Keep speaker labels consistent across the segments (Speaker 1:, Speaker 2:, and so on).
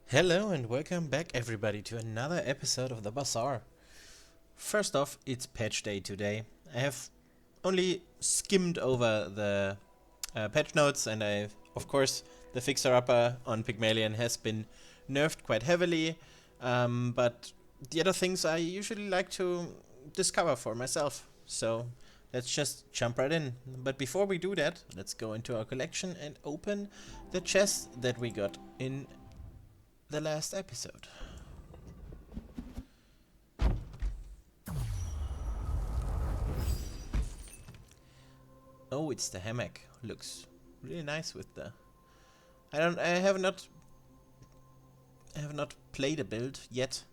Speaker 1: Hello and welcome back everybody to another episode of the Bazaar. First off, it's patch day today. I have only skimmed over the patch notes and of course, the fixer-upper on Pygmalion has been nerfed quite heavily, but the other things I usually like to discover for myself. So let's just jump right in. But before we do that, let's go into our collection and open the chest that we got in the last episode. Oh, it's the hammock. Looks really nice with the. I have not played a build yet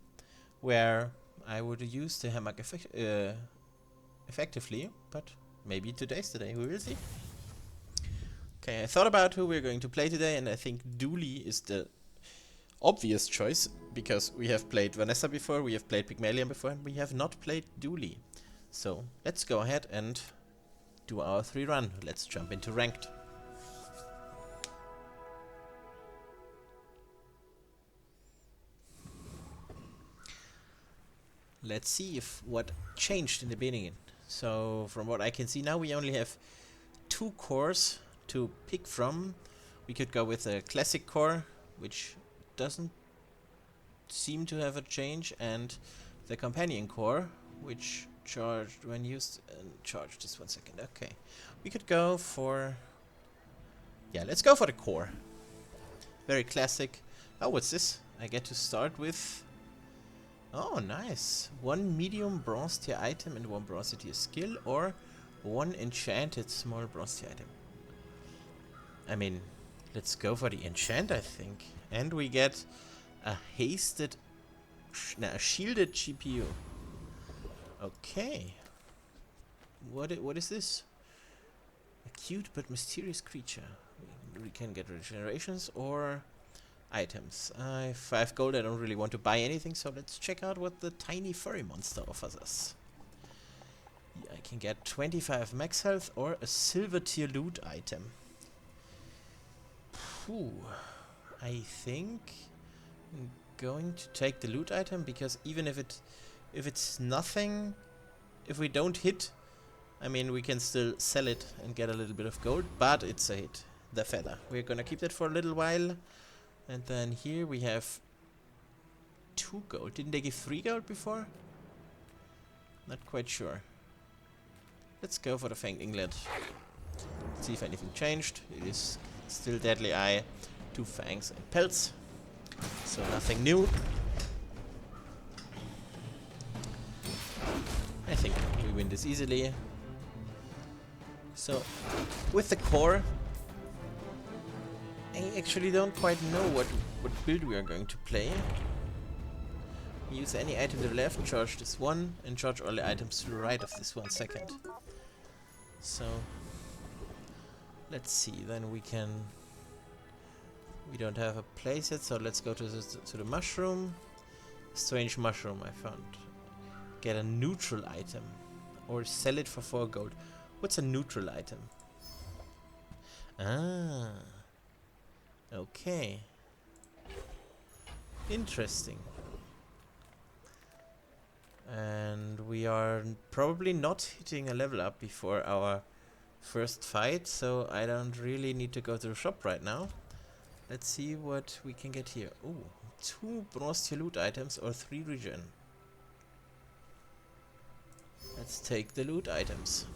Speaker 1: where I would use the hammock effectively, but maybe today's the day. We will see. Okay, I thought about who we're going to play today, and I think Dooley is the obvious choice because we have played Vanessa before, we have played Pygmalion before, and we have not played Dooley. So let's go ahead and do our 3 run. Let's jump into ranked. Let's see if what changed in the beginning. So from what I can see now, we only have 2 cores to pick from. We could go with a classic core, which doesn't seem to have a change, and the companion core, which charged when used and charged. Just 1 second. Okay, we could go for let's go for the core. Very classic. Oh, what's this? I get to start with nice. 1 medium bronze tier item and 1 bronze tier skill, or 1 enchanted small bronze tier item. I mean, let's go for the enchant, I think. And we get a a shielded GPU. Okay. What is this? A cute but mysterious creature. We can get regenerations or items. I have 5 gold. I don't really want to buy anything, so let's check out what the tiny furry monster offers us. I can get 25 max health or a silver tier loot item. Phew. I think I'm going to take the loot item, because even if it's nothing, if we don't hit, I mean, we can still sell it and get a little bit of gold, but it's a hit. The feather. We're gonna keep that for a little while. And then here we have 2 gold. Didn't they give 3 gold before? Not quite sure. Let's go for the Fanged Inglet. See if anything changed. It is still Deadly Eye, 2 fangs and pelts. So nothing new. I think we win this easily. So with the core, I actually don't quite know what build we are going to play. Use any item to the left, charge this 1, and charge all the items to the right of this 1 second. So let's see, then we don't have a place yet, so let's go to the mushroom. Strange mushroom I found. Get a neutral item, or sell it for 4 gold. What's a neutral item? Ah, okay. Interesting. And we are probably not hitting a level up before our first fight, so I don't really need to go to the shop right now. Let's see what we can get here. Ooh, 2 bronze tier loot items or 3 regen. Let's take the loot items.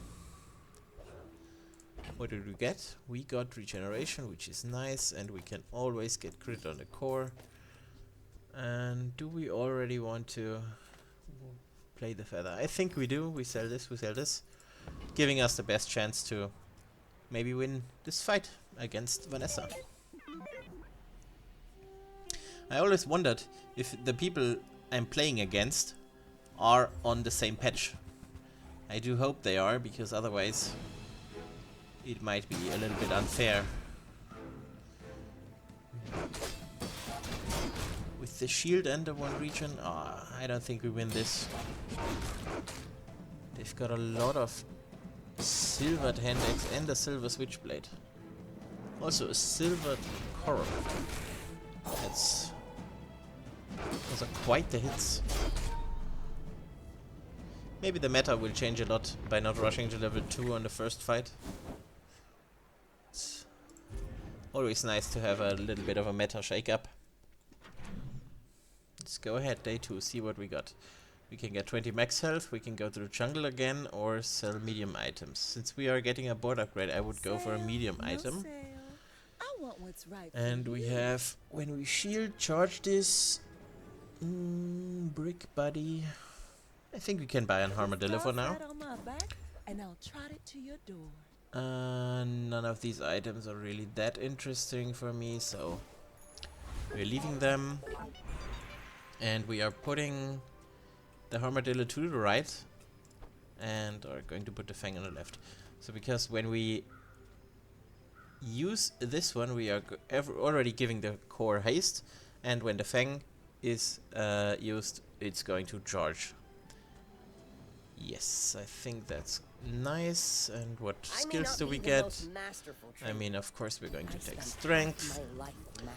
Speaker 1: What did we get? We got regeneration, which is nice, and we can always get crit on the core. And do we already want to play the feather? I think we do. We sell this, giving us the best chance to maybe win this fight against Vanessa. I always wondered if the people I'm playing against are on the same patch. I do hope they are, because otherwise it might be a little bit unfair. With the shield and the 1 regen, I don't think we win this. They've got a lot of silvered hand axe and a silver switchblade. Also a silvered coral. That's Those are quite the hits. Maybe the meta will change a lot by not rushing to level 2 on the first fight. It's always nice to have a little bit of a meta shake-up. Let's go ahead, day 2, see what we got. We can get 20 max health, we can go to the jungle again, or sell medium items. Since we are getting a board upgrade, I would go for a medium item. And we have, when we shield, charge this. Brick buddy. I think we can buy an armadillo for now. None of these items are really that interesting for me, so we're leaving them. And we are putting the armadillo to the right, and are going to put the fang on the left. So because when we use this one, we are already giving the core haste, and when the fang is used, it's going to charge. Yes, I think that's nice. And what skills do we get? I mean, of course we're going to take strength.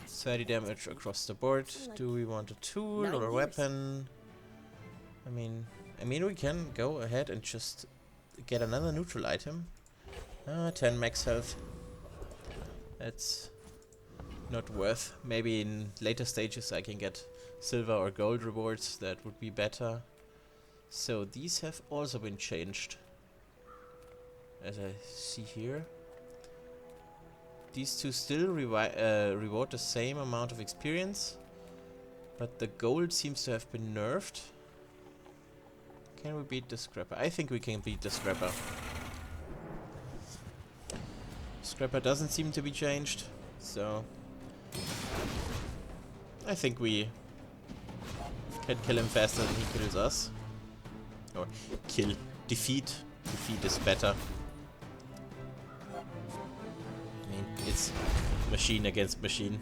Speaker 1: 30 damage across the board. Do we want a tool or a weapon? I mean we can go ahead and just get another neutral item. 10 max health. That's not worth. Maybe in later stages I can get silver or gold rewards. That would be better. So these have also been changed, as I see here. These two still reward the same amount of experience, but the gold seems to have been nerfed. Can we beat the Scrapper? I think we can beat the Scrapper. Scrapper doesn't seem to be changed, so I think we can kill him faster than he kills us. Or kill. Defeat. Defeat is better. I mean, it's machine against machine.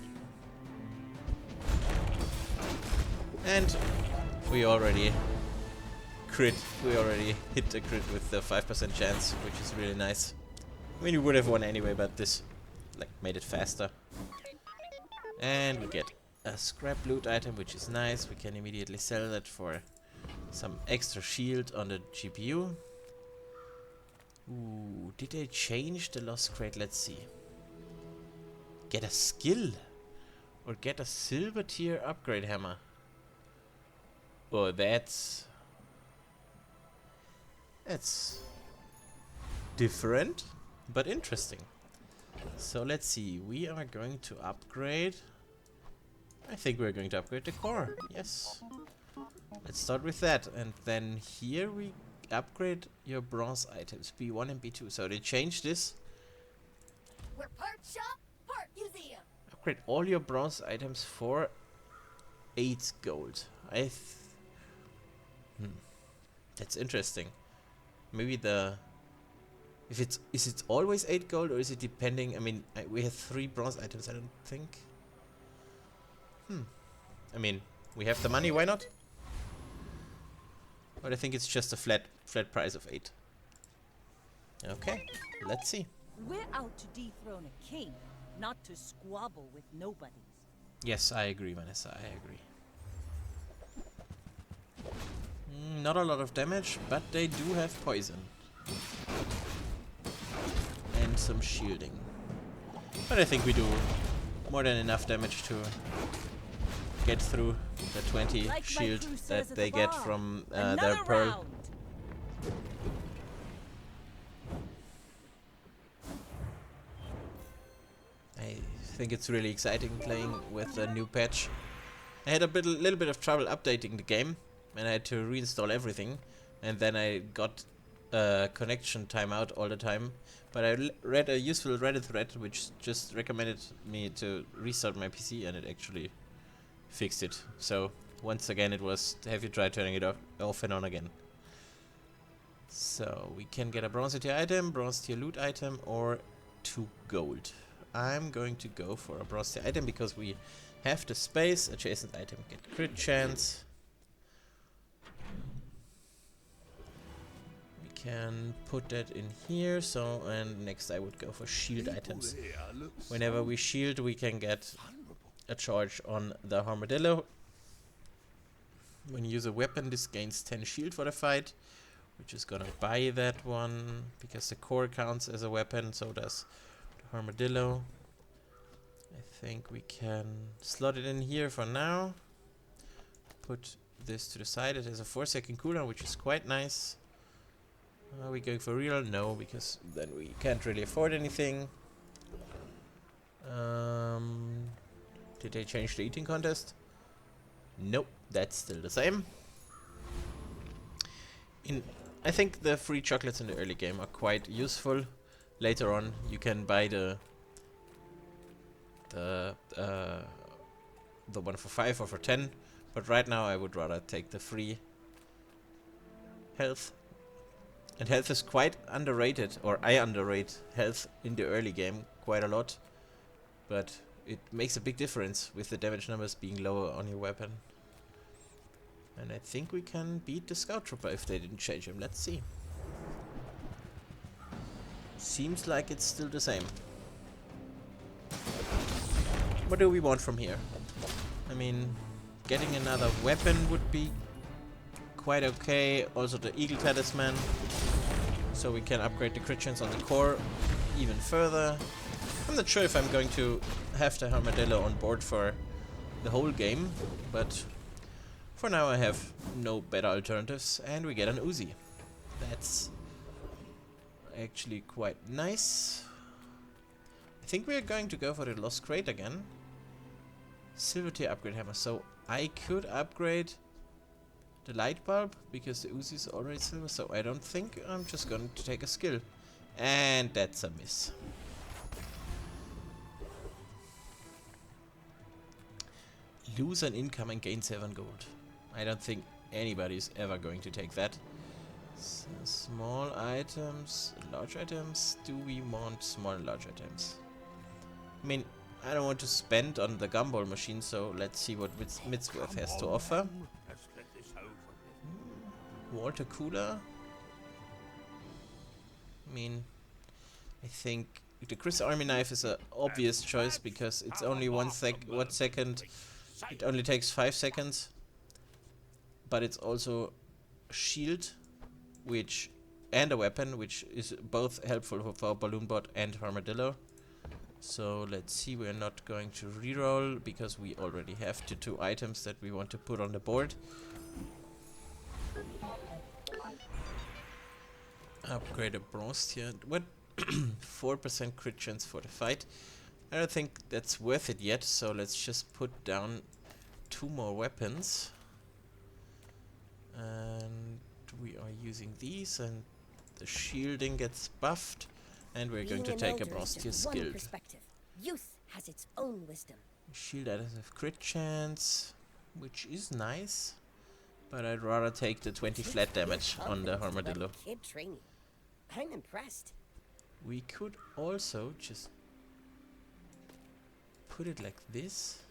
Speaker 1: And we already crit. We already hit a crit with the 5% chance, which is really nice. I mean, we would have won anyway, but this like made it faster. And we get a scrap loot item, which is nice. We can immediately sell that for some extra shield on the GPU. Ooh, did they change the lost crate? Let's see. Get a skill or get a silver tier upgrade hammer. Oh, that's different, but interesting. So let's see. We are going to upgrade. I think we're going to upgrade the core. Yes. Let's start with that, and then here we upgrade your bronze items, B1 and B2. So they changed this.
Speaker 2: We're part shop, part museum.
Speaker 1: Upgrade all your bronze items for 8 gold. That's interesting. Maybe is it always 8 gold, or is it depending? I mean, we have 3 bronze items, I don't think. I mean, we have the money, why not? But I think it's just a flat price of 8. Okay, let's see.
Speaker 3: We're out to dethrone a king, not to squabble with nobodies.
Speaker 1: Yes, I agree, Vanessa, I agree. Not a lot of damage, but they do have poison. And some shielding. But I think we do more than enough damage to get through the 20
Speaker 3: Like
Speaker 1: shield that
Speaker 3: at
Speaker 1: they
Speaker 3: the
Speaker 1: get
Speaker 3: bar.
Speaker 1: from
Speaker 3: Another
Speaker 1: their pearl.
Speaker 3: round.
Speaker 1: I think it's really exciting playing with the new patch. I had a little bit of trouble updating the game, and I had to reinstall everything, and then I got connection timeout all the time. But I read a useful Reddit thread which just recommended me to restart my PC, and it actually fixed it. So once again it was, have you tried turning it off and on again? So we can get a bronze tier item, bronze tier loot item, or 2 gold. I'm going to go for a bronze tier item because we have the space. Adjacent item, get crit chance. We can put that in here. So, and next I would go for shield items. Whenever we shield, we can get a charge on the armadillo. When you use a weapon, this gains 10 shield for the fight. We're just gonna buy that one because the core counts as a weapon, so does the armadillo. I think we can slot it in here for now. Put this to the side. It has a 4-second cooldown, which is quite nice. Are we going for real? No, because then we can't really afford anything. Did they change the eating contest? Nope, that's still the same. I think the free chocolates in the early game are quite useful. Later on, you can buy the one for 5 or for 10, but right now I would rather take the free health. And health is quite underrated, or I underrate health in the early game quite a lot, but it makes a big difference with the damage numbers being lower on your weapon. And I think we can beat the Scout Trooper if they didn't change him. Let's see. Seems like it's still the same. What do we want from here? I mean, getting another weapon would be quite okay. Also the Eagle Talisman, so we can upgrade the crit chance on the core even further. I'm not sure if I'm going to have the Armadillo on board for the whole game, but for now I have no better alternatives, and we get an Uzi. That's actually quite nice. I think we're going to go for the Lost Crate again. Silver tier upgrade hammer, so I could upgrade the light bulb because the Uzi is already silver, so I don't think I'm just going to take a skill. And that's a miss. Lose an income and gain 7 gold. I don't think anybody's ever going to take that. So small items, large items. Do we want small and large items? I mean, I don't want to spend on the gumball machine, so let's see what Midsworth has to offer. Water cooler. I mean, I think the Chris Army knife is an obvious choice because it's only 1 second. It only takes 5 seconds, but it's also a shield, and a weapon, which is both helpful for Balloon Bot and Armadillo. So let's see, we're not going to reroll because we already have the 2 items that we want to put on the board. Upgrade a bronze tier. What? 4% crit chance for the fight. I don't think that's worth it yet, so let's just put down 2 more weapons. And we are using these, and the shielding gets buffed, and we're going to take a bronze tier skilled.
Speaker 2: Youth has its own wisdom.
Speaker 1: Shield items have crit chance, which is nice, but I'd rather take the 20 flat damage on the Armadillo.
Speaker 2: Kid training. I'm impressed.
Speaker 1: We could also just put it like this,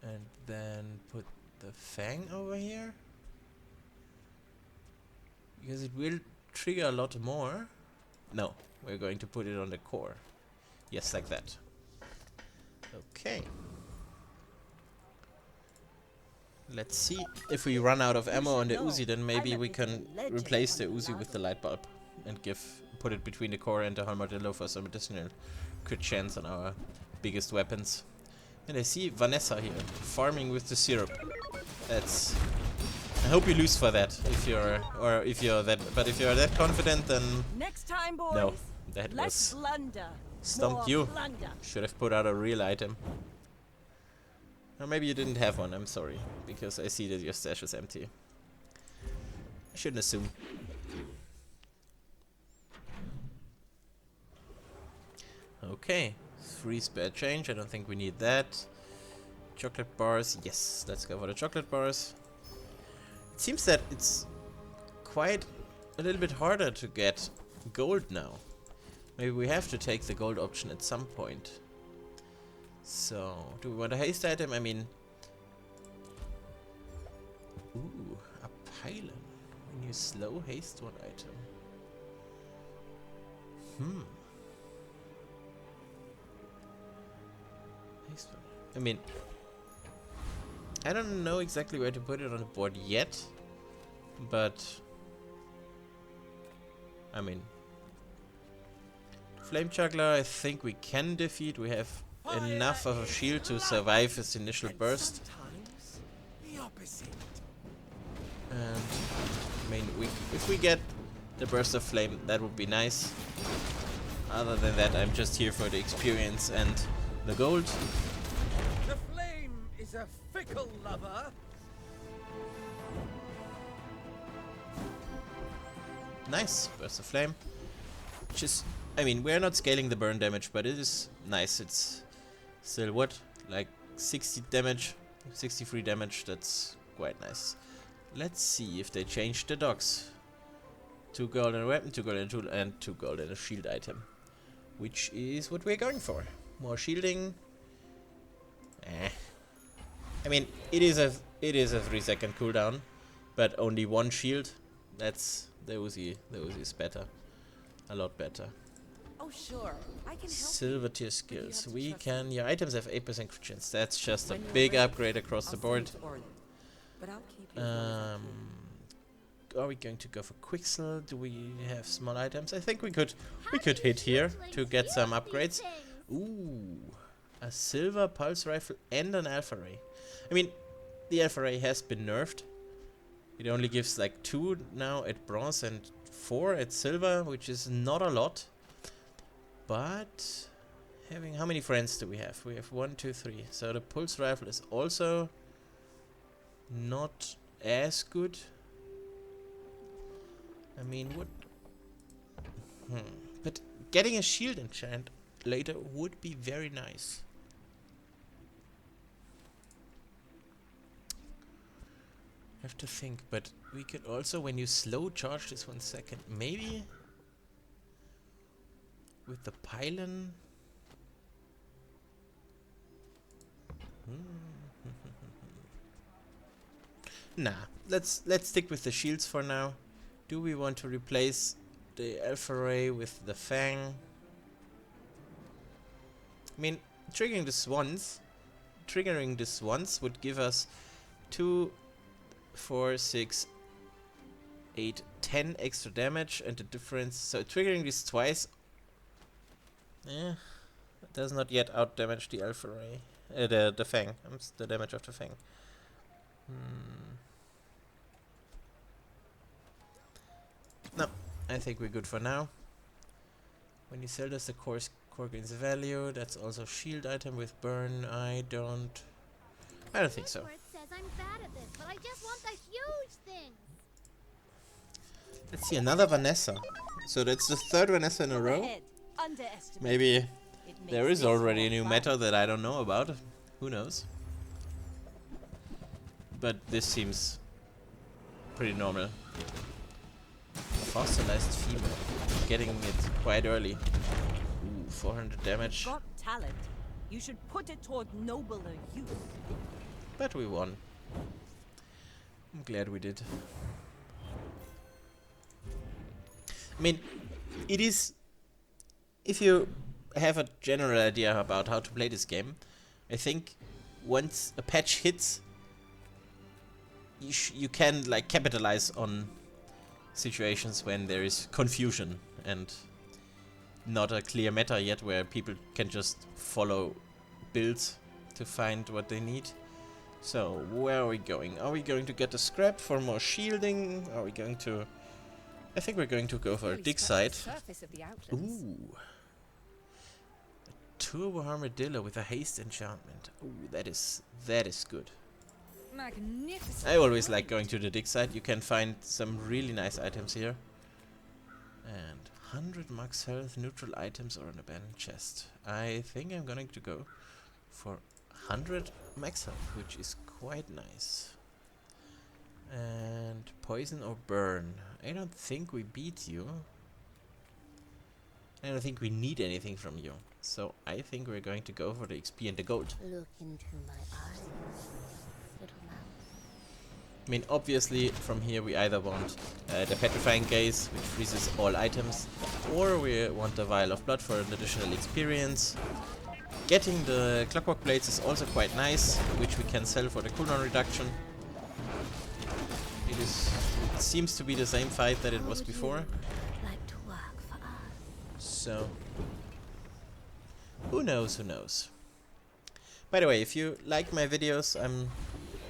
Speaker 1: and then put the Fang over here, because it will trigger a lot more. No, we're going to put it on the core. Yes, like that. Okay. Let's see. If we run out of ammo on the Uzi, then maybe we can replace the Uzi with the light bulb and put it between the core and the Armadillo for some additional crit chance on our biggest weapons. And I see Vanessa here farming with the syrup. That's. I hope you lose for that if you're that. But if you're that confident, then
Speaker 3: Next time, boys.
Speaker 1: no, that
Speaker 3: Less
Speaker 1: was
Speaker 3: blunder.
Speaker 1: stumped
Speaker 3: More
Speaker 1: you.
Speaker 3: blunder.
Speaker 1: Should have put out a real item. Or maybe you didn't have one, I'm sorry, because I see that your stash is empty. I shouldn't assume. Okay, 3 spare change, I don't think we need that. Chocolate bars, yes, let's go for the chocolate bars. It seems that it's quite a little bit harder to get gold now. Maybe we have to take the gold option at some point. So, do we want a haste item? I mean... Ooh, a pylon. When you slow haste 1 item. Haste 1. I mean... I don't know exactly where to put it on the board yet, but I mean, Flame Juggler I think we can defeat. We have enough of a shield to survive his initial burst. And I mean, if we get the burst of flame, that would be nice. Other than that, I'm just here for the experience and the gold.
Speaker 4: The flame is a fickle lover.
Speaker 1: Nice, burst of flame. Which is, I mean, we're not scaling the burn damage, but it is nice. It's still what? Like 60 damage, 63 damage. That's quite nice. Let's see if they change the docks. 2 gold and a weapon, 2 gold and a tool, and 2 gold and a shield item. Which is what we're going for. More shielding. I mean, it is a 3-second cooldown, but only 1 shield. That's the Uzi is better. A lot better.
Speaker 3: Oh sure, I can help.
Speaker 1: Silver tier
Speaker 3: you
Speaker 1: skills.
Speaker 3: have to
Speaker 1: We
Speaker 3: trust
Speaker 1: can. Your items have 8% crit chance. That's just a
Speaker 3: When you're
Speaker 1: big
Speaker 3: ready,
Speaker 1: upgrade across the
Speaker 3: I'll
Speaker 1: board.
Speaker 3: send orders. But I'll keep you as long as I can.
Speaker 1: Are we going to go for Quicksell? Do we have small items? I think we could hit here to get some upgrades. Ooh, a silver pulse rifle and an alpha ray. I mean, the alpha ray has been nerfed. It only gives like 2 now at bronze and 4 at silver, which is not a lot. But having, how many friends do we have? We have 1, 2, 3. So the pulse rifle is also not as good. I mean, what? But getting a shield enchant later would be very nice. Have to think, but we could also, when you slow charge this 1 second, maybe with the pylon. Nah, let's stick with the shields for now. Do we want to replace the alpha ray with the fang? I mean, triggering this once would give us 2, 4, 6, 8, 10 extra damage, and the difference. So triggering this twice, does not yet out damage the alpha ray, the fang. The damage of the fang. No, I think we're good for now. When you sell this, the core gains value. That's also shield item with burn. I don't think so.
Speaker 2: It says I'm bad at this, but I just want the huge things.
Speaker 1: Let's see, another Vanessa. So that's the 3rd Vanessa in a row.
Speaker 3: Ahead. Underestimate.
Speaker 1: Maybe
Speaker 3: It
Speaker 1: there
Speaker 3: makes
Speaker 1: is
Speaker 3: this
Speaker 1: already a
Speaker 3: more
Speaker 1: new
Speaker 3: fun.
Speaker 1: meta that I don't know about. Who knows? But this seems pretty normal. Fossilized female. Getting it quite early. Ooh, 400 damage.
Speaker 3: Got talent. You should put it toward nobler use.
Speaker 1: But we won. I'm glad we did. I mean, it is... If you have a general idea about how to play this game, I think once a patch hits, you can like capitalize on situations when there is confusion and not a clear meta yet where people can just follow builds to find what they need. So, where are we going? Are we going to get a scrap for more shielding? Are we going to... I think we're going to go for a dig site. Ooh. A turbo armadillo with a haste enchantment. Ooh, that is good.
Speaker 3: Magnificent.
Speaker 1: I always like going to the dig site. You can find some really nice items here. And 100 max health, neutral items, or an abandoned chest. I think I'm going to go for 100 max health, which is quite nice. And poison or burn. I don't think we beat you. I don't think we need anything from you. So I think we're going to go for the XP and the gold.
Speaker 2: Look into my eyes, little mouse.
Speaker 1: I mean, obviously, from here we either want the Petrifying Gaze, which freezes all items, or we want the Vial of Blood for an additional experience. Getting the clockwork blades is also quite nice, which we can sell for the cooldown reduction. It seems to be the same fight that it was before.
Speaker 2: Like to work for us.
Speaker 1: So, who knows, who knows. By the way, if you like my videos, I'm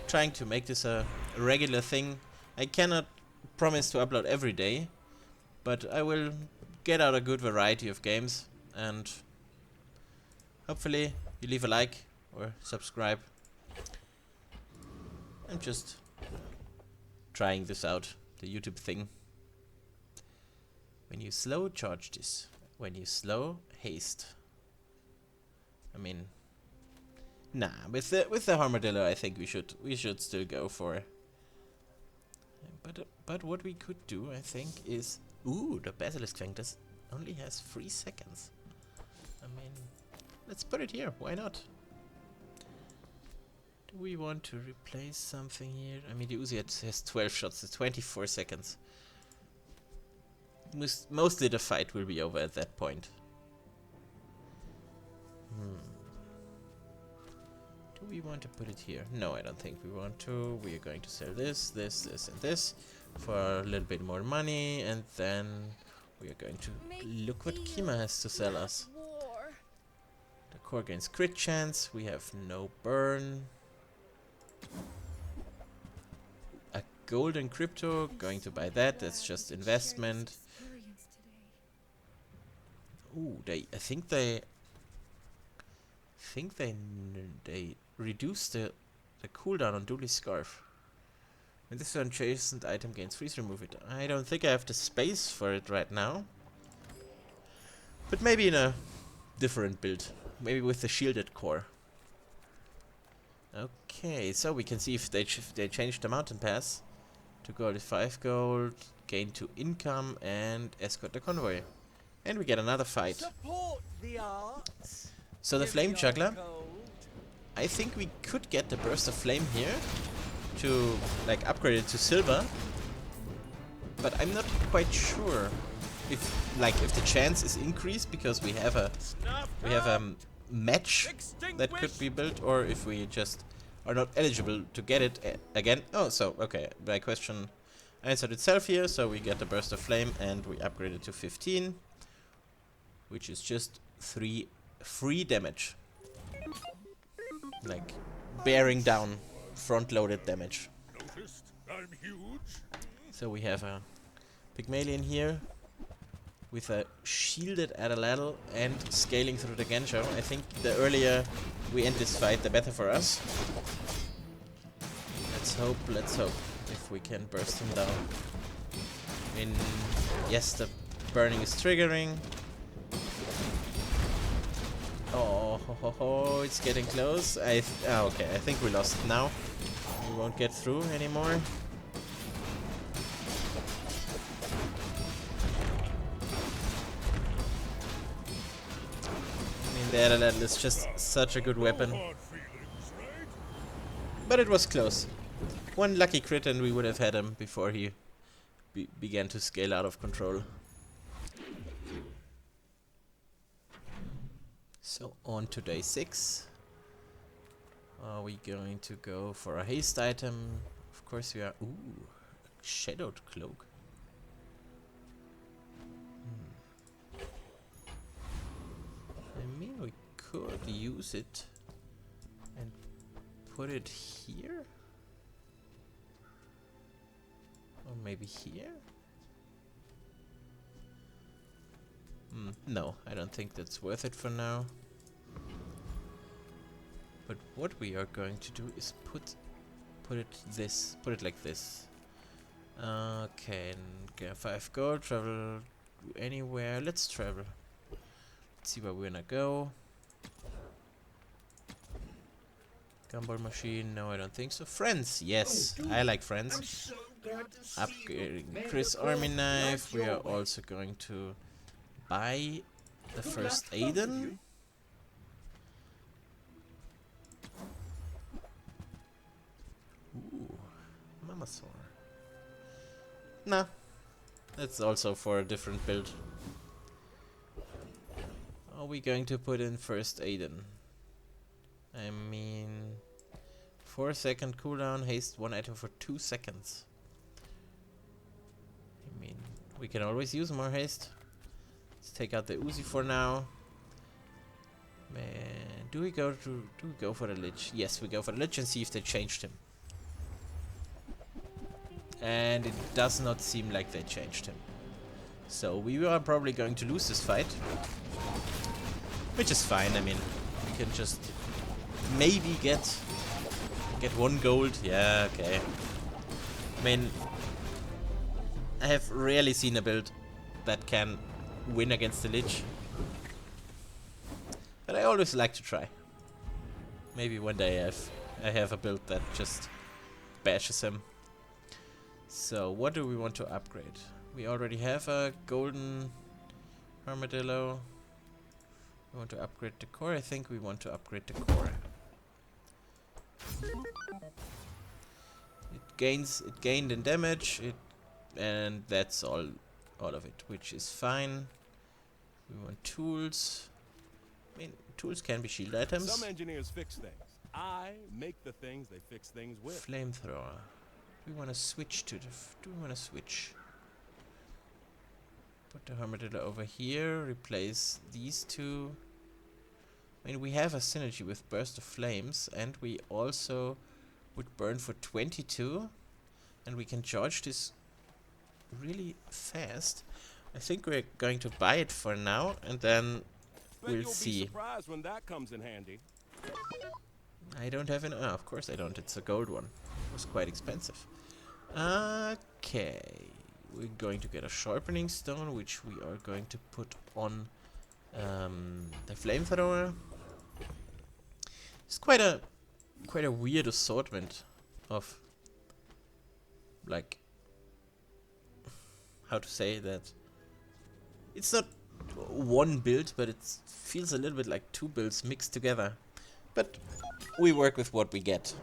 Speaker 1: trying to make this a regular thing. I cannot promise to upload every day, but I will get out a good variety of games, and hopefully you leave a like or subscribe. I'm just trying this out, the YouTube thing. When you slow charge this, when you slow haste. I mean, nah, with the armadillo, I think we should still go for. But what we could do, I think, is the basilisk fang does only has 3 seconds. I mean, let's put it here. Why not? Do we want to replace something here? I mean, the Uzi has 12 shots. It's 24 seconds. Mostly the fight will be over at that point. Do we want to put it here? No, I don't think we want to. We are going to sell this, this, this, and this for a little bit more money, and then we are going to look what Kima has to sell us. The core gains crit chance. We have no burn. A golden crypto. Going to buy that. That's just investment. Ooh, I think they reduced the cooldown on Dooley's Scarf. When this adjacent item gains freeze, remove it. I don't think I have the space for it right now. But maybe in a different build. Maybe with the shielded core. Okay, so we can see if they changed the mountain pass to gold is 5 gold, gain 2 income, and escort the convoy. And we get another fight.
Speaker 4: Support the arts.
Speaker 1: So the
Speaker 4: Give
Speaker 1: flame
Speaker 4: me
Speaker 1: juggler,
Speaker 4: gold.
Speaker 1: I think we could get the burst of flame here to like upgrade it to silver, but I'm not quite sure if the chance is increased because we have a match that could be built, or if we just are not eligible to get it again. Oh, so okay, my question answered itself here. So we get the burst of flame and we upgrade it to 15, which is just 3 free damage, like bearing down front-loaded damage.
Speaker 4: Noticed? I'm huge.
Speaker 1: So we have a Pygmalion here with a shielded Adaladdle and scaling through the Gensho. I think the earlier we end this fight, the better for us. Let's hope if we can burst him down. I mean, yes, the burning is triggering. Oh, it's getting close. Okay, I think we lost it now. We won't get through anymore. I mean, the Adaladdle is just such a good weapon. But it was close. One lucky crit and we would have had him before he began to scale out of control. So on to day 6. Are we going to go for a haste item? Of course we are. Ooh, shadowed cloak. I mean, we could use it and put it here? Or maybe here? No, I don't think that's worth it for now. But what we are going to do is put it like this. Okay, and get 5 gold, travel anywhere. Let's travel. Let's see where we're gonna go. Gumball machine, no I don't think so. Friends, yes, I like friends. Upgrading Chris army knife. We are also going to buy the first Aiden. Ooh, Mamasaur. Nah, that's also for a different build. Are we going to put in first Aiden? I mean, 4-second cooldown, haste 1 item for 2 seconds. I mean, we can always use more haste. Let's take out the Uzi for now. Man, do we go for the Lich? Yes, we go for the Lich and see if they changed him. And it does not seem like they changed him. So we are probably going to lose this fight. Which is fine, I mean, we can just maybe get 1 gold. Yeah, okay. I mean, I have rarely seen a build that can win against the Lich. But I always like to try. Maybe one day I have a build that just bashes him. So what do we want to upgrade? We already have a golden armadillo. We want to upgrade the core. I think we want to upgrade the core. It gained in damage. And that's all of it, which is fine. We want tools. I mean, tools can be shield items.
Speaker 5: Some engineers fix things. I make the things they fix things with.
Speaker 1: Flamethrower. Do we want to switch to the? Do we want to switch? Put the armadillo over here. Replace these two. I mean, we have a synergy with burst of flames, and we also would burn for 22, and we can charge this really fast. I think we're going to buy it for now, and then we'll see.
Speaker 5: You'll be surprised when that comes in handy.
Speaker 1: I don't have an. Oh, of course I don't. It's a gold one. It was quite expensive. Okay, we're going to get a sharpening stone, which we are going to put on the flamethrower. It's quite a weird assortment of, like, how to say that. It's not one build, but it feels a little bit like 2 builds mixed together. But we work with what we get.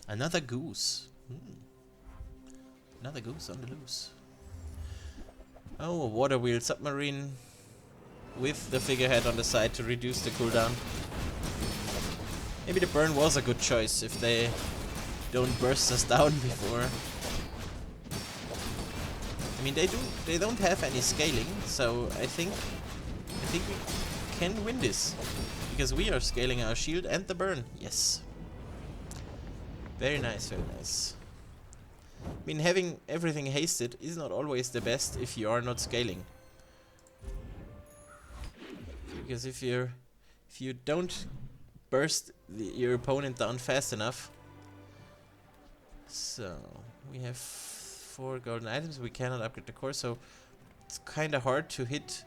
Speaker 1: Another goose. Another goose on the loose. Oh, a water wheel submarine with the figurehead on the side to reduce the cooldown. Maybe the burn was a good choice if they don't burst us down before. I mean, they don't have any scaling, so I think we can win this because we are scaling our shield and the burn. Yes. Very nice, very nice. I mean, having everything hasted is not always the best if you are not scaling. Because if you don't burst your opponent down fast enough. So we have 4 golden items. We cannot upgrade the core, so it's kind of hard to hit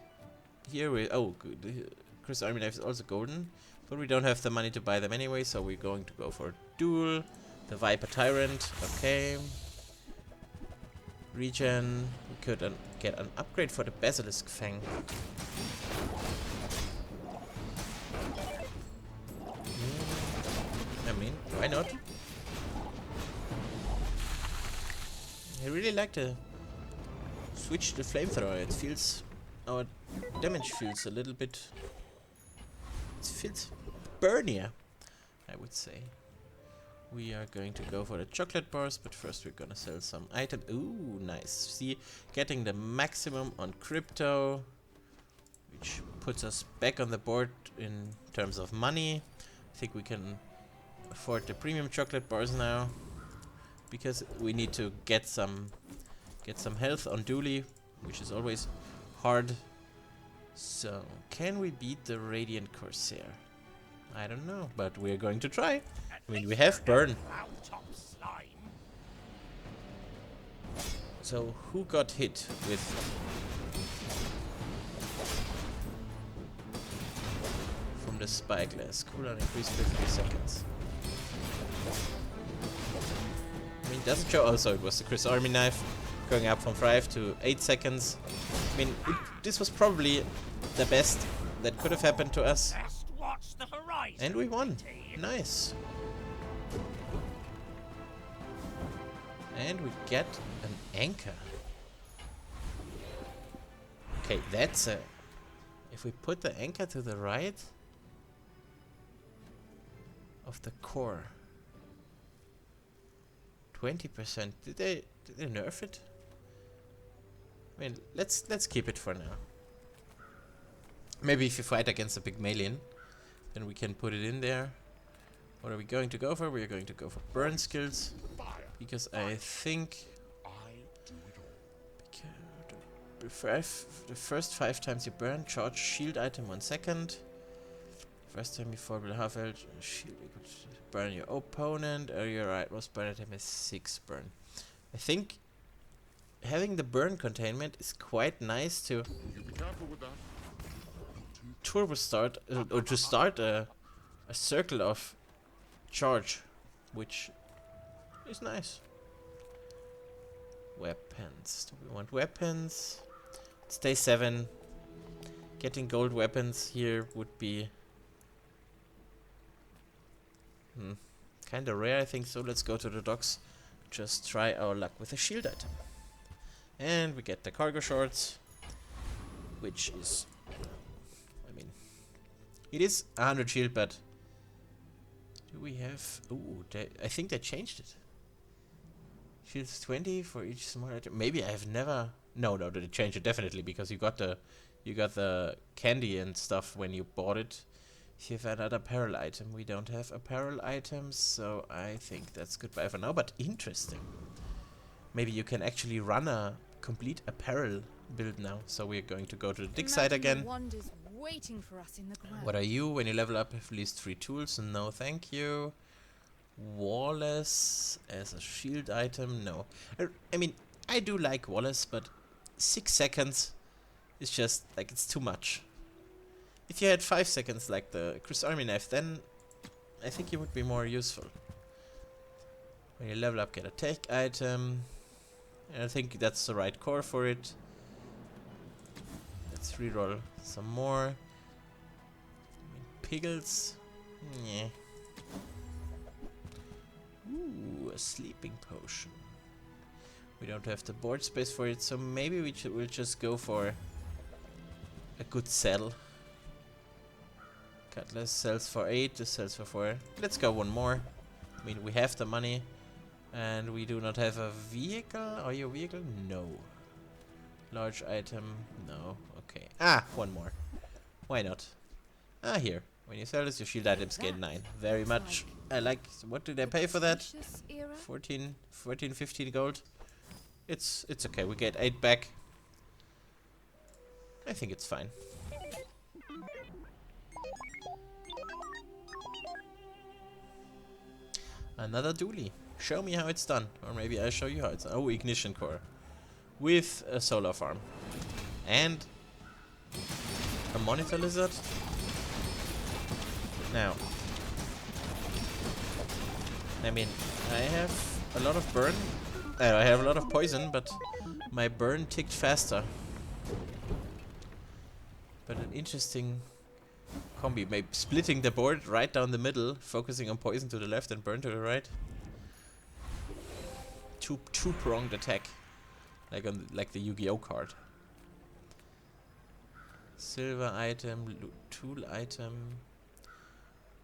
Speaker 1: here. Good. Chris Army Knife is also golden, but we don't have the money to buy them anyway, so we're going to go for duel. The Viper Tyrant, okay. Regen. We could get an upgrade for the Basilisk Fang. I mean, why not? I really like to switch the flamethrower. It feels, our damage feels a little bit, it feels burnier, I would say. We are going to go for the chocolate bars, but first we're gonna sell some items. Ooh, nice. See, getting the maximum on crypto, which puts us back on the board in terms of money. I think we can afford the premium chocolate bars now, because we need to get some health on Dooley, which is always hard. So, can we beat the Radiant Corsair? I don't know, but we're going to try. I mean, we have burn. So, who got hit with... from the spyglass? Cooldown increased 50 seconds. I mean, doesn't show... Oh, so it was the Chris Army Knife going up from 5 to 8 seconds. I mean, this was probably the best that could have happened to us. And we won. Nice. And we get an anchor. Okay, that's a... If we put the anchor to the right... of the core. 20%. Did they nerf it? I mean, let's keep it for now. Maybe if you fight against a big Pygmalion, then we can put it in there. What are we going to go for? We are going to go for burn skills, because I think the first 5 times you burn, charge shield item 1 second. First time you fall below half health, shield you could burn your opponent. Your rightmost burn item is 6 burn. I think having the burn containment is quite nice to turbo start or to start a circle of charge, which is nice. Weapons. Do we want weapons? It's day 7. Getting gold weapons here would be kind of rare, I think. So let's go to the docks. Just try our luck with a shield item. And we get the cargo shorts, which is, I mean, it is 100 shield, but do we have? Ooh, I think they changed it. Shields 20 for each small item. Maybe I have never. No, they changed it definitely, because you got the candy and stuff when you bought it. If you have another apparel item, we don't have apparel items, so I think that's goodbye for now. But interesting. Maybe you can actually run a complete apparel build now. So we're going to go to the dig site again.
Speaker 2: Wand is waiting for us in the ground.
Speaker 1: What are you? When you level up, have at least 3 tools. No, thank you. Wallace as a shield item. No. I mean, I do like Wallace, but 6 seconds is just like, it's too much. If you had 5 seconds like the Chris Army knife, then I think it would be more useful. When you level up, get a tech item. And I think that's the right core for it. Let's reroll some more. I mean, Piggles. Yeah. Ooh, a sleeping potion. We don't have the board space for it, so maybe we'll just go for a good sell. Cutlass sells for 8, this sells for 4. Let's go one more. I mean, we have the money. And we do not have a vehicle. Are you a vehicle? No. Large item? No. Okay. Ah, one more. Why not? Ah, here. When you sell this, your shield items gain 9. Very much. I like. What did I pay for that? 14, 15 gold. It's okay. We get 8 back. I think it's fine. Another dually. Show me how it's done. Or maybe I'll show you how it's done. Oh, ignition core. With a solar farm. And a monitor lizard. Now, I mean, I have a lot of burn. I have a lot of poison, but my burn ticked faster. But an interesting combi. Maybe splitting the board right down the middle, focusing on poison to the left and burn to the right. Two-pronged attack, like the Yu-Gi-Oh card. Silver item, tool item.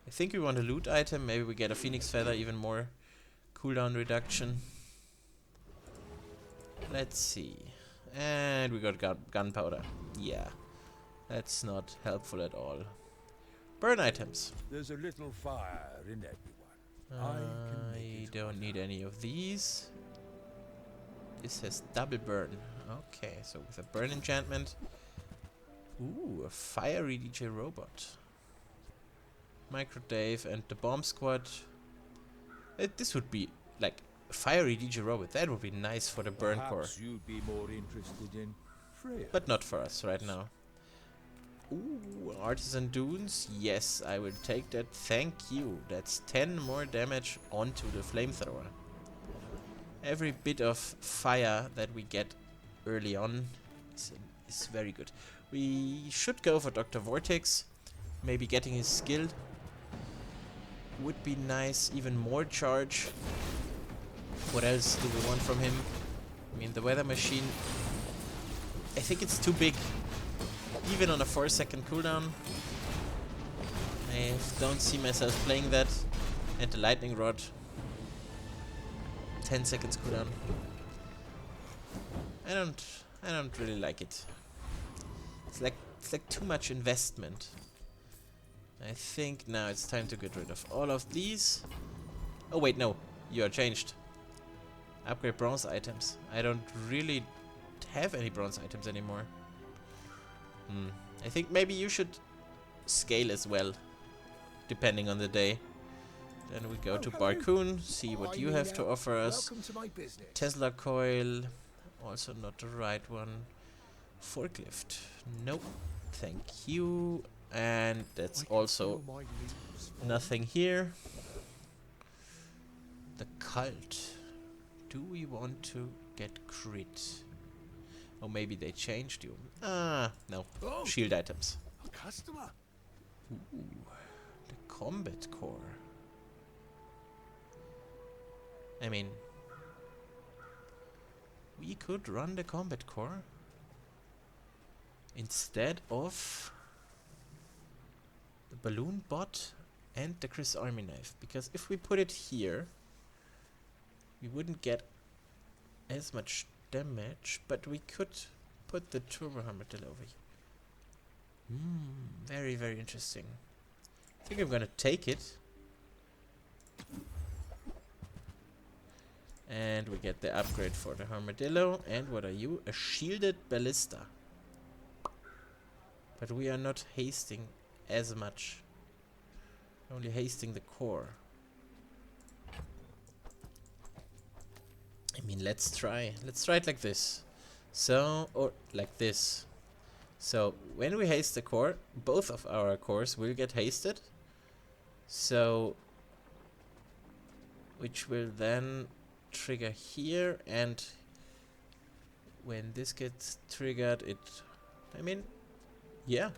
Speaker 1: I think we want a loot item. Maybe we get a phoenix feather, even more cooldown reduction. Let's see. And we got gunpowder. Yeah, that's not helpful at all. Burn items.
Speaker 4: There's a little fire in everyone.
Speaker 1: I don't need any of these. This has double burn. Okay, so with a burn enchantment. Ooh, a fiery DJ robot. Micro Dave and the bomb squad. This would be like a fiery DJ robot. That would be nice for the burn core.
Speaker 4: You'd be more interested in Freya.
Speaker 1: But not for us right now. Ooh, artisan dunes. Yes, I will take that. Thank you. That's 10 more damage onto the flamethrower. Every bit of fire that we get early on is very good. We should go for Dr. Vortex. Maybe getting his skill would be nice. Even more charge. What else do we want from him? I mean, the weather machine. I think it's too big. Even on a 4-second cooldown. I don't see myself playing that. And the lightning rod. 10 seconds cooldown. I don't really like it. It's like too much investment. I think now it's time to get rid of all of these. Oh wait, no. You are changed. Upgrade bronze items. I don't really have any bronze items anymore. I think maybe you should scale as well, depending on the day. Then we go to Barcoon, see what you have to offer us.
Speaker 4: Welcome to my business.
Speaker 1: Tesla coil, also not the right one. Forklift, nope, thank you. And that's also nothing here. The cult. Do we want to get crit? Or maybe they changed you. Ah, no.
Speaker 4: Oh,
Speaker 1: Shield items.
Speaker 4: a customer.
Speaker 1: Ooh, the combat core. I mean, we could run the combat core instead of the balloon bot and the Chris Army knife, because if we put it here, we wouldn't get as much damage, but we could put the turbo armadillo over here. Very, very interesting. I think I'm gonna take it. And we get the upgrade for the armadillo. And what are you? A shielded ballista. But we are not hasting as much. Only hasting the core. I mean, let's try. Let's try it like this. So, or like this. So, when we haste the core, both of our cores will get hasted. So, which will then trigger here, and when this gets triggered, it, I mean, yeah,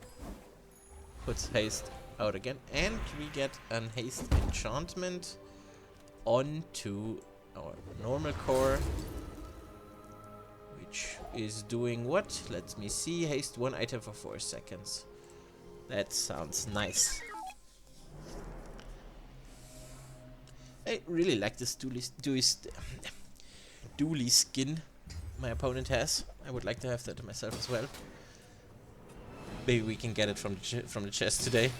Speaker 1: puts haste out again, and we get an haste enchantment onto our normal core, which is doing what? Let me see. Haste one item for 4 seconds. That sounds nice. I really like this dually skin my opponent has. I would like to have that myself as well. Maybe we can get it from the chest today.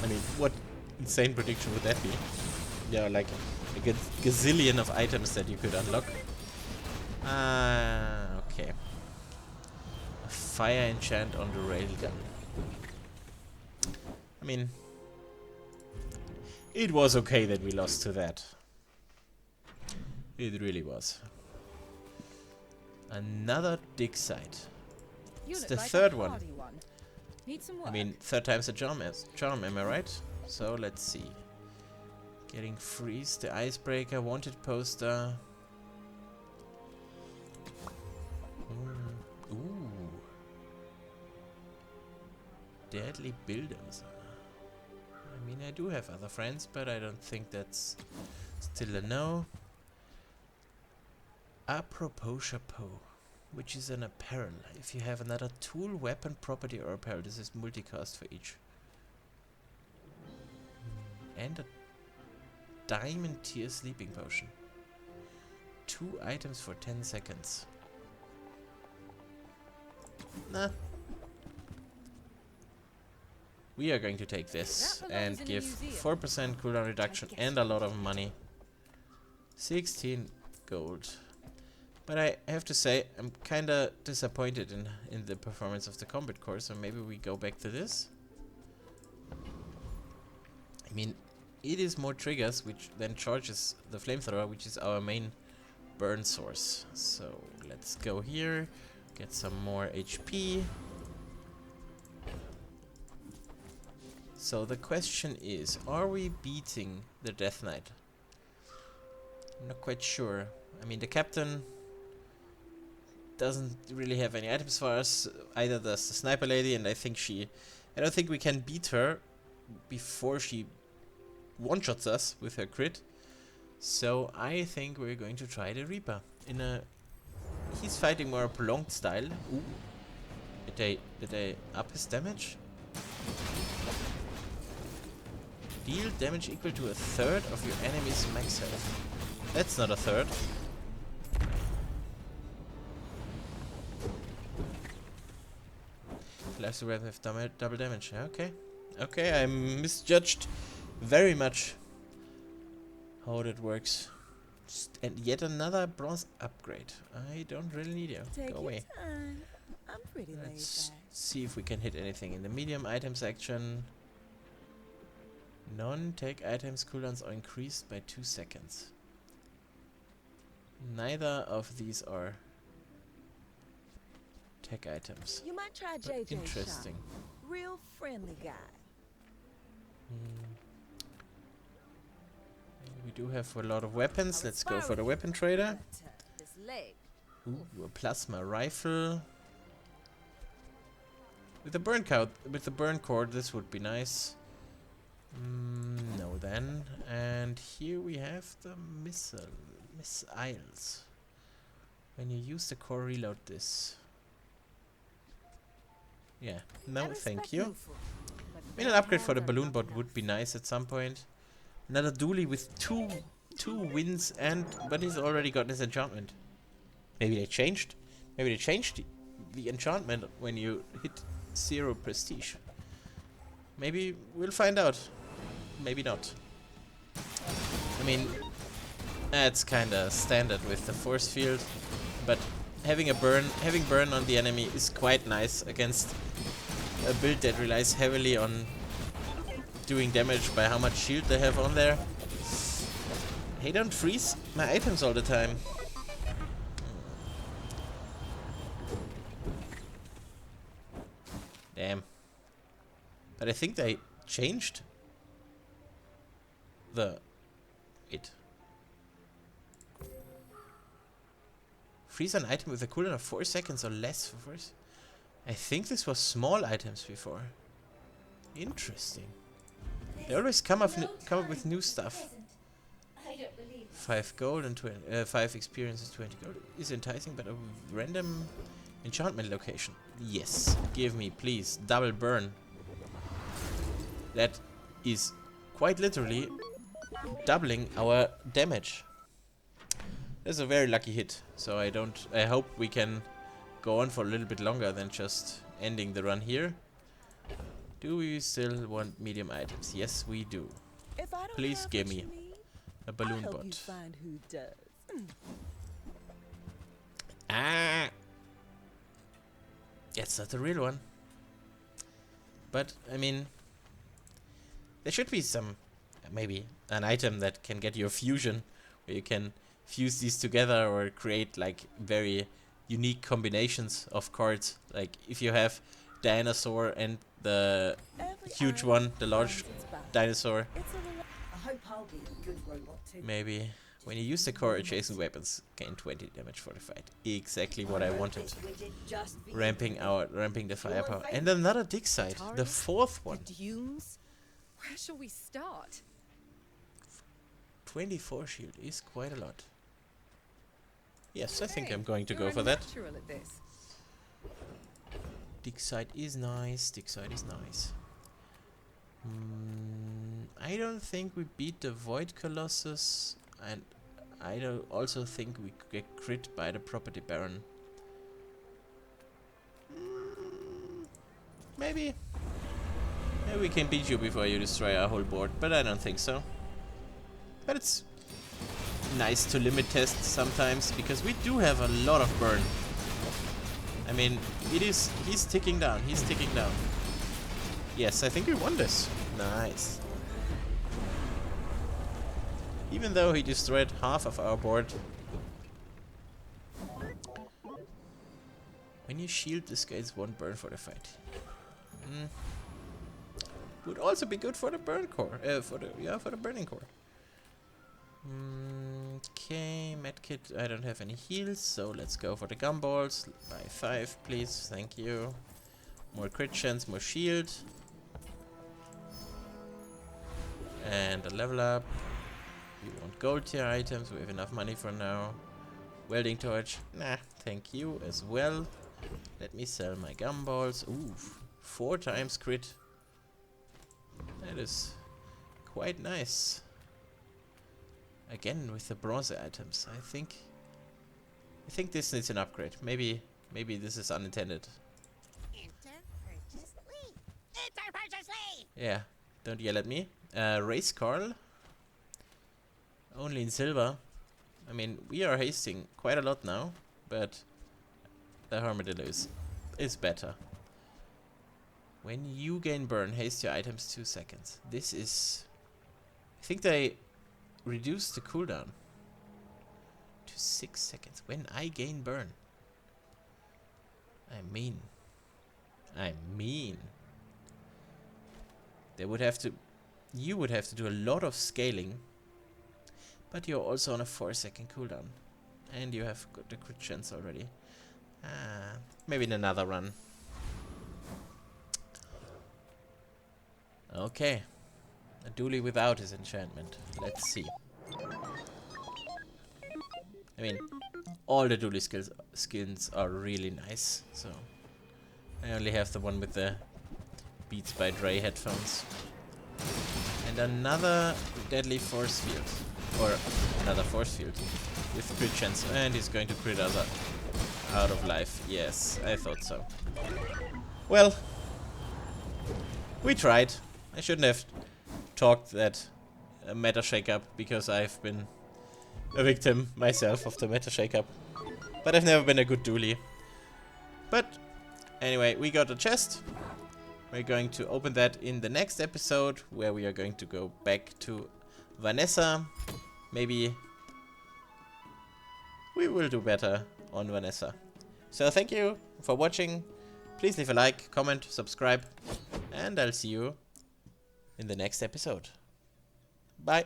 Speaker 1: I mean, what insane prediction would that be? Yeah, like a gazillion of items that you could unlock. Okay. A fire enchant on the railgun. I mean, it was okay that we lost to that. It really was. Another dig site. It's the third one.
Speaker 3: Need some
Speaker 1: I
Speaker 3: work.
Speaker 1: mean, third time's a charm, am I right? So let's see. Getting freeze, the icebreaker, wanted poster. Ooh. Deadly builders. I mean, I do have other friends, but I don't think that's still a no. Apropos chapeau, which is an apparel. If you have another tool, weapon, property, or apparel, this is multicast for each. And a diamond tier sleeping potion. 2 items for 10 seconds. Nah. We are going to take this and give 4% cooldown reduction and a lot of money. 16 gold. But I have to say, I'm kinda disappointed in the performance of the combat core, so maybe we go back to this. I mean, it is more triggers, which then charges the flamethrower, which is our main burn source. So let's go here, get some more HP. So the question is, are we beating the Death Knight? I'm not quite sure. I mean, the captain doesn't really have any items for us. Either does the sniper lady, and I don't think we can beat her before she one-shots us with her crit. So I think we're going to try the Reaper in a. He's fighting more a prolonged style. Ooh. Did they up his damage? Deal damage equal to a third of your enemy's max health. That's not a third. Last weapon have double damage. Okay. Okay, I misjudged very much how that works. And yet another bronze upgrade. I don't really need you.
Speaker 3: Take
Speaker 1: Go
Speaker 3: your
Speaker 1: away.
Speaker 3: time. I'm pretty laid
Speaker 1: Let's
Speaker 3: back.
Speaker 1: see if we can hit anything in the medium item section. Non-tech items cooldowns are increased by 2 seconds. Neither of these are tech items.
Speaker 3: You might try
Speaker 1: But
Speaker 3: JJ's
Speaker 1: interesting.
Speaker 3: shop. Real friendly guy.
Speaker 1: We do have a lot of weapons.
Speaker 3: I
Speaker 1: Let's go
Speaker 3: was
Speaker 1: for the
Speaker 3: borrowing
Speaker 1: weapon trader.
Speaker 3: This leg.
Speaker 1: Ooh, a plasma rifle. With the burn cord, this would be nice. No then. And here we have the missiles. When you use the core, reload this. Yeah, no thank you. I mean, an upgrade for the balloon bot would be nice at some point. Another dually with two wins, but he's already got his enchantment. Maybe they changed. Maybe they changed the enchantment when you hit 0 prestige. Maybe we'll find out. Maybe not. I mean, that's kinda standard with the force field, but having burn on the enemy is quite nice against a build that relies heavily on doing damage by how much shield they have on there. Hey, don't freeze my items all the time. Damn. But I think they changed the... Wait. Freeze an item with a cooldown of 4 seconds or less for force. I think this was small items before. Interesting. They always come up with new stuff.
Speaker 2: I don't believe
Speaker 1: 5 gold and 5 experiences, 20 gold is enticing, but a random enchantment location. Yes, give me please double burn. That is quite literally doubling our damage. That's a very lucky hit. So I hope we can go on for a little bit longer than just ending the run here. Do we still want medium items? Yes, we do.
Speaker 3: If I don't
Speaker 1: Please
Speaker 3: have
Speaker 1: give
Speaker 3: what
Speaker 1: me
Speaker 3: you need,
Speaker 1: a balloon
Speaker 3: I'll help you
Speaker 1: bot.
Speaker 3: find who does.
Speaker 1: Ah! That's not the real one. But, I mean, there should be some, maybe, an item that can get your fusion, where you can fuse these together or create, like, very unique combinations of cards. Like, if you have dinosaur and the
Speaker 3: Every
Speaker 1: huge
Speaker 3: item
Speaker 1: one, the large
Speaker 3: finds its balance.
Speaker 1: dinosaur,
Speaker 3: It's a rela-
Speaker 2: I hope I'll be a good robot too.
Speaker 1: maybe. When you use the core, adjacent weapons gain 20 damage for the fight. Exactly what I wanted. Ramping the firepower. And another dig site. The 4th one.
Speaker 6: The dunes? Where shall we start?
Speaker 1: 24 shield is quite a lot. Yes, I think
Speaker 6: Hey,
Speaker 1: I'm going to
Speaker 6: you're
Speaker 1: go
Speaker 6: a
Speaker 1: for that.
Speaker 6: natural at this.
Speaker 1: Dig site is nice. Dig site is nice. I don't think we beat the Void Colossus, and I don't also think we get crit by the Property Baron. Maybe. Maybe we can beat you before you destroy our whole board, but I don't think so. But it's nice to limit test sometimes, because we do have a lot of burn. I mean, he's ticking down, Yes, I think we won this. Nice. Even though he destroyed half of our board. When you shield, this guy's 1 burn for the fight. Would also be good for the burn core. For the burning core. Okay, medkit. I don't have any heals, so let's go for the gumballs. Buy 5, please. Thank you. More crit chance, more shield. And a level up. We want gold tier items. We have enough money for now. Welding torch. Nah, thank you as well. Let me sell my gumballs. Ooh, 4 times crit. That is quite nice. Again with the bronze items. I think this needs an upgrade. Maybe this is unintended.
Speaker 2: Enter purchase Lee. Enter purchase Lee.
Speaker 1: Yeah, don't yell at me. Race Carl. Only in silver. I mean, we are hasting quite a lot now, but the Armadillo is better. When you gain burn, haste your items 2 seconds. This is... I think they reduced the cooldown to 6 seconds. When I gain burn. I mean... They would have to... You would have to do a lot of scaling. But you're also on a 4-second cooldown. And you have got the crit chance already. Maybe in another run. Okay. A dually without his enchantment. Let's see. I mean, all the dually skins are really nice. So, I only have the one with the Beats by Dre headphones. And another deadly force field. Or another force field with crit chance, and he's going to crit us out of life. Yes, I thought so. Well, we tried. I shouldn't have talked that meta shake-up because I've been a victim myself of the meta shake-up. But I've never been a good dually. But anyway, we got a chest. We're going to open that in the next episode, where we are going to go back to Vanessa. Maybe we will do better on Vanessa. So thank you for watching. Please leave a like, comment, subscribe, and I'll see you in the next episode. Bye.